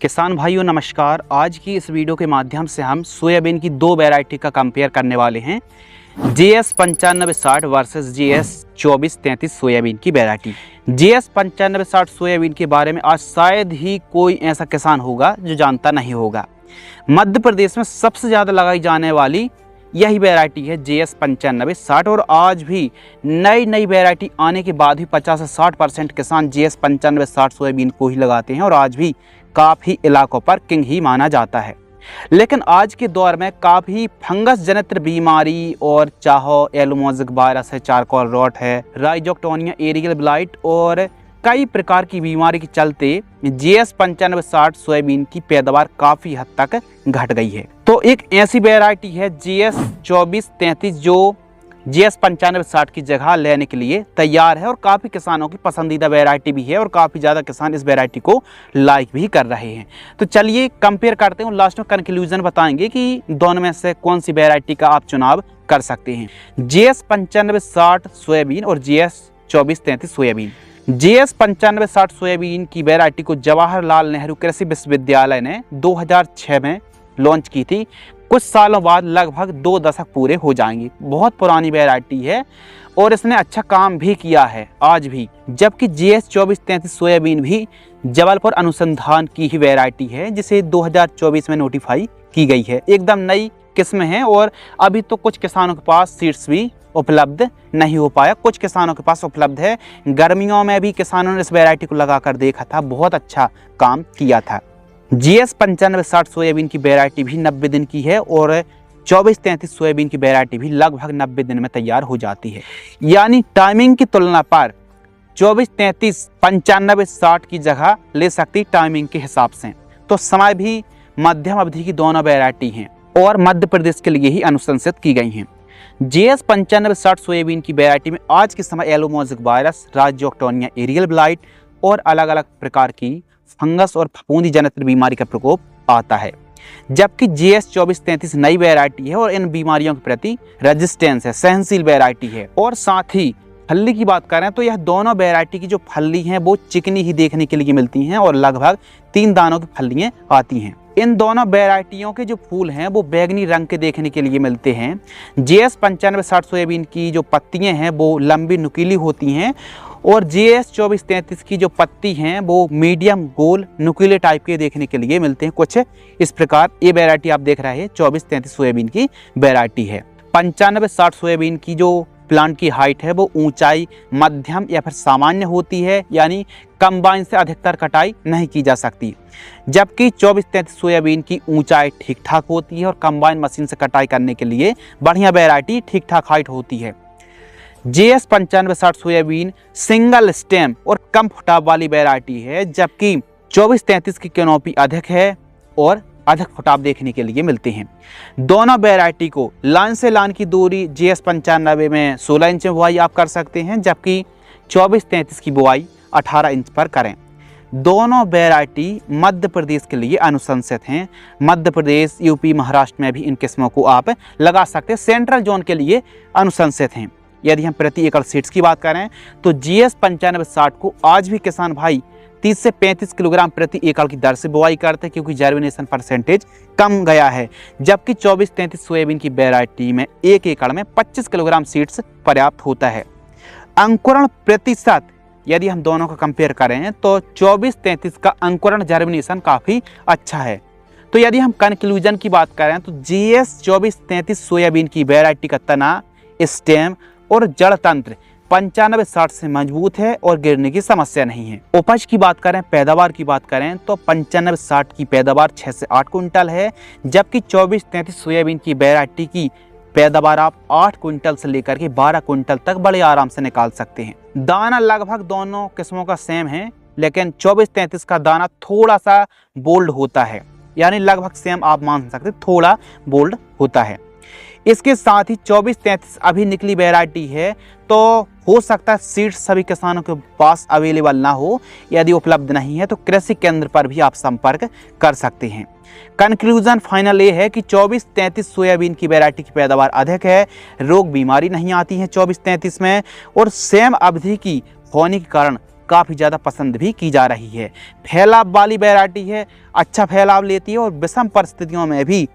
किसान भाइयों नमस्कार। आज की इस वीडियो के माध्यम से हम सोयाबीन की दो वैरायटी का कंपेयर करने वाले हैं। GS 9560 वर्सेस GS 2433 सोयाबीन की वैरायटी। GS 9560 सोयाबीन के बारे में आज शायद ही कोई ऐसा किसान होगा जो जानता नहीं होगा। मध्य प्रदेश में सबसे ज़्यादा लगाई जाने वाली यही वैरायटी है GS 9560 और आज भी नई वैरायटी आने के बाद भी 50 से 60% किसान GS 9560 सोयाबीन को ही लगाते हैं और आज भी काफ़ी इलाकों पर किंग ही माना जाता है। लेकिन आज के दौर में काफ़ी फंगस जनित बीमारी और चाहो एलोमोजिक वायरस है, चारकोल रॉट है, राइजोक्टोनिया एरियल ब्लाइट और कई प्रकार की बीमारी के चलते GS 9560 सोयाबीन की पैदावार काफ़ी हद तक घट गई है। तो एक ऐसी वैरायटी है GS 2433 जो GS 9560 की जगह लेने के लिए तैयार है और काफ़ी किसानों की पसंदीदा वैरायटी भी है और काफ़ी ज़्यादा किसान इस वैरायटी को लाइक भी कर रहे हैं। तो चलिए कंपेयर करते हैं और लास्ट में कंक्लूजन बताएंगे कि दोनों में से कौन सी वैरायटी का आप चुनाव कर सकते हैं, GS 9560 सोयाबीन और GS 2433 सोयाबीन। GS 9560 सोयाबीन की वैरायटी को जवाहरलाल नेहरू कृषि विश्वविद्यालय ने 2006 में लॉन्च की थी। कुछ सालों बाद लगभग 2 दशक पूरे हो जाएंगे। बहुत पुरानी वैरायटी है और इसने अच्छा काम भी किया है आज भी। जबकि GS 2433 सोयाबीन भी जबलपुर अनुसंधान की ही वैरायटी है जिसे 2024 में नोटिफाई की गई है। एकदम नई किस्म है और अभी तो कुछ किसानों के पास सीड्स भी उपलब्ध नहीं हो पाया, कुछ किसानों के पास उपलब्ध है। गर्मियों में भी किसानों ने इस वैरायटी को लगाकर देखा था, बहुत अच्छा काम किया था। GS 9560 सोयाबीन की वैरायटी भी 90 दिन की है और 2433 सोयाबीन की वैरायटी भी लगभग 90 दिन में तैयार हो जाती है। यानी टाइमिंग की तुलना पर 2433 9560 की जगह ले सकती टाइमिंग के हिसाब से। तो समय भी मध्यम अवधि की दोनों वैरायटी हैं और मध्य प्रदेश के लिए ही अनुशंसित की गई हैं। GS 9560 सोयाबीन की वैरायटी में आज के समय एलोमोजिक वायरस, राइजोक्टोनिया एरियल ब्लाइट और अलग अलग प्रकार की फंगस और फफूंदी जनित बीमारी का प्रकोप आता है। जबकि GS 2433 नई वैरायटी है और इन बीमारियों के प्रति रेजिस्टेंस है, सहनशील वैरायटी है। और साथ ही फल्ली की बात करें तो यह दोनों वैरायटी की जो फल्ली हैं वो चिकनी ही देखने के लिए मिलती हैं और लगभग 3 दानों की फल्लियाँ आती हैं। इन दोनों वैरायटियों के जो फूल हैं वो बैगनी रंग के देखने के लिए मिलते हैं। GS 9560 सोयाबीन की जो पत्तियां हैं वो लंबी नुकीली होती हैं और GS 2433 की जो पत्ती हैं वो मीडियम गोल नुकीले टाइप के देखने के लिए मिलते हैं। कुछ इस प्रकार ये वैरायटी आप देख रहे हैं 2433 सोयाबीन की वैरायटी है। 9560 सोयाबीन की जो प्लांट की हाइट है वो ऊंचाई मध्यम या फिर सामान्य होती है, यानी कंबाइन से अधिकतर कटाई नहीं की जा सकती। जबकि 2433 सोयाबीन की ऊंचाई ठीक ठाक होती है और कंबाइन मशीन से कटाई करने के लिए बढ़िया वैरायटी ठीक ठाक हाइट होती है। GS 9560 सोयाबीन सिंगल स्टेम और कम फुटाव वाली वैरायटी है, जबकि 2433 की कैनोपी अधिक है और अधिक फुटाव देखने के लिए मिलते हैं। दोनों वैरायटी को लाइन से लाइन की दूरी GS 95 में 16 इंच में बुआई आप कर सकते हैं, जबकि 2433 की बुआई 18 इंच पर करें। दोनों वैरायटी मध्य प्रदेश के लिए अनुशंसित हैं। मध्य प्रदेश, यूपी, महाराष्ट्र में भी इन किस्मों को आप लगा सकते हैं। सेंट्रल जोन के लिए अनुशंसित हैं। यदि हम प्रति एकड़ सीड्स की बात करें तो GS 9560 को आज भी किसान भाई 30 से 35 किलोग्राम प्रति एकड़ की दर से बुआई करते हैं क्योंकि जर्मिनेशन परसेंटेज कम गया है। जबकि 2433 सोयाबीन की वैरायटी में 1 एकड़ में 25 किलोग्राम सीड्स पर्याप्त होता है। अंकुरण प्रतिशत यदि हम दोनों का कंपेयर करें तो 2433 का अंकुरण जर्मिनेशन काफ़ी अच्छा है। तो यदि हम कंक्लूजन की बात करें तो GS 2433 सोयाबीन की वैरायटी का तना, स्टेम और जड़ तंत्र 9560 से मजबूत है और गिरने की समस्या नहीं है। उपज की बात करें, पैदावार की बात करें तो 9560 की पैदावार 6 से 8 कुंटल है, जबकि 2433 सोयाबीन की वैरायटी की पैदावार आप 8 कुंटल से लेकर के 12 कुंटल तक बड़े आराम से निकाल सकते हैं। दाना लगभग दोनों किस्मों का सेम है, लेकिन 2433 का दाना थोड़ा सा बोल्ड होता है, यानी लगभग सेम आप मान सकते, थोड़ा बोल्ड होता है। इसके साथ ही 2433 अभी निकली वैरायटी है तो हो सकता है सीड्स सभी किसानों के पास अवेलेबल ना हो। यदि उपलब्ध नहीं है तो कृषि केंद्र पर भी आप संपर्क कर सकते हैं। कंक्लूजन फाइनल ये है कि 2433 सोयाबीन की वैरायटी की पैदावार अधिक है, रोग बीमारी नहीं आती है 2433 में और सेम अवधि की होने के कारण काफ़ी ज़्यादा पसंद भी की जा रही है। फैलाव वाली वैरायटी है, अच्छा फैलाव लेती है और विषम परिस्थितियों में भी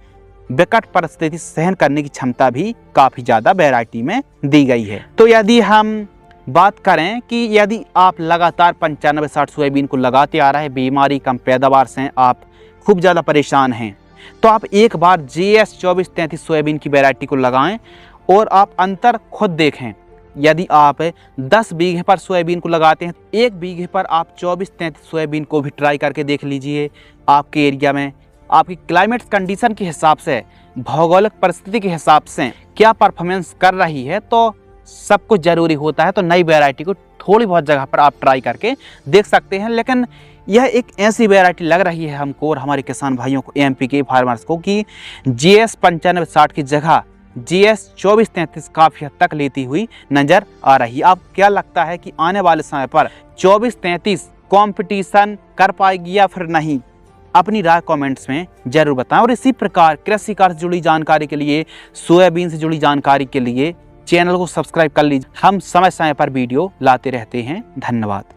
विकट परिस्थिति सहन करने की क्षमता भी काफ़ी ज़्यादा वैरायटी में दी गई है। तो यदि हम बात करें कि यदि आप लगातार 95-60 सोयाबीन को लगाते आ रहे हैं, बीमारी कम पैदावार से आप खूब ज़्यादा परेशान हैं, तो आप एक बार GS 2433 सोयाबीन की वैरायटी को लगाएं और आप अंतर खुद देखें। यदि आप 10 बीघे पर सोयाबीन को लगाते हैं, 1 बीघे पर आप 2433 सोयाबीन को भी ट्राई करके देख लीजिए। आपके एरिया में आपकी क्लाइमेट कंडीशन के हिसाब से, भौगोलिक परिस्थिति के हिसाब से क्या परफॉर्मेंस कर रही है, तो सब कुछ ज़रूरी होता है। तो नई वैरायटी को थोड़ी बहुत जगह पर आप ट्राई करके देख सकते हैं, लेकिन यह एक ऐसी वैरायटी लग रही है हमको और हमारे किसान भाइयों को, MP के फार्मर्स को, कि GS 95-60 की जगह GS 2433 काफ़ी हद तक लेती हुई नज़र आ रही है। आप क्या लगता है कि आने वाले समय पर 2433 कंपटीशन कर पाएगी या फिर नहीं? अपनी राय कमेंट्स में जरूर बताएं। और इसी प्रकार कृषि कार्य से जुड़ी जानकारी के लिए, सोयाबीन से जुड़ी जानकारी के लिए चैनल को सब्सक्राइब कर लीजिए। हम समय समय पर वीडियो लाते रहते हैं। धन्यवाद।